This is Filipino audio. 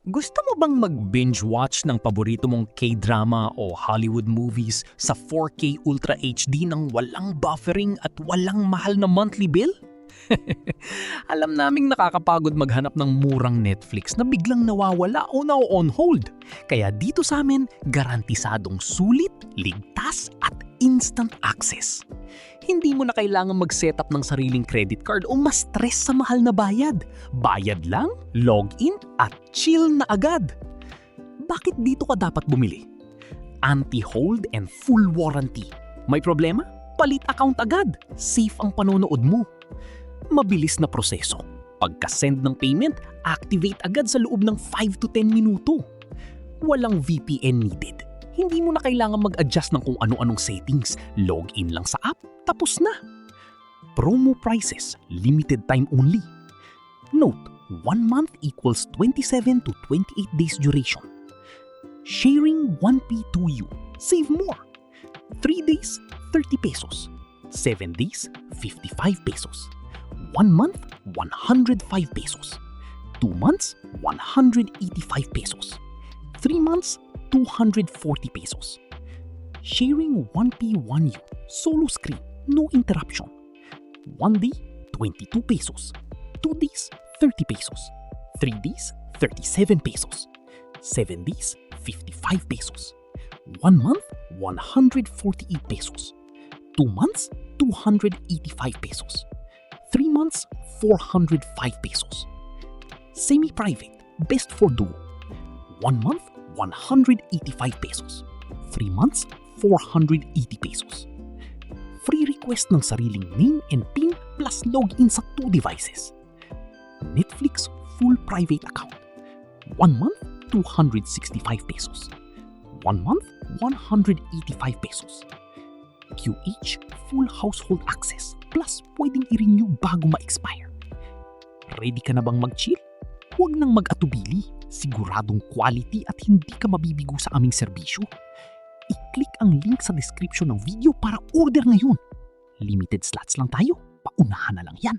Gusto mo bang mag-binge watch ng paborito mong K-drama o Hollywood movies sa 4K Ultra HD nang walang buffering at walang mahal na monthly bill? Alam naming nakakapagod maghanap ng murang Netflix na biglang nawawala o na-on hold. Kaya dito sa amin, garantisadong sulit, ligtas at instant access. Hindi mo na kailangan mag-setup ng sariling credit card o ma-stress sa mahal na bayad. Bayad lang, login at chill na agad. Bakit dito ka dapat bumili? Anti-hold and full warranty. May problema? Palit account agad. Safe ang panonood mo. Mabilis na proseso. Pagka-send ng payment, activate agad sa loob ng 5 to 10 minuto. Walang VPN needed. Hindi mo na kailangan mag-adjust ng kung ano-anong settings. Log in lang sa app, tapos na. Promo prices, limited time only. Note, 1 month equals 27 to 28 days duration. Sharing 1P2U, save more. 3 days, 30 pesos. 7 days, 55 pesos. 1 month, 105 pesos. 2 months, 185 pesos. 3 months, 240 pesos. Sharing 1P1U, solo screen, no interruption. 1 day, 22 pesos. 2 days, 30 pesos. 3 days, 37 pesos. 7 days, 55 pesos. 1 month, 148 pesos. 2 months, 285 pesos. 3 months, 405 pesos. Semi-private, best for duo. 1 month, 185 pesos. 3 months, 480 pesos. Free request ng sariling name and PIN plus login sa 2 devices. Netflix full private account. 1 month, 265 pesos. 1 month, 185 pesos. QH full household access plus pwedeng i-renew bago ma-expire. Ready ka na bang mag-chill? Huwag nang mag-atubili. Siguradong quality at hindi ka mabibigo sa aming serbisyo. I-click ang link sa description ng video para order ngayon. Limited slots lang tayo. Paunahan na lang yan.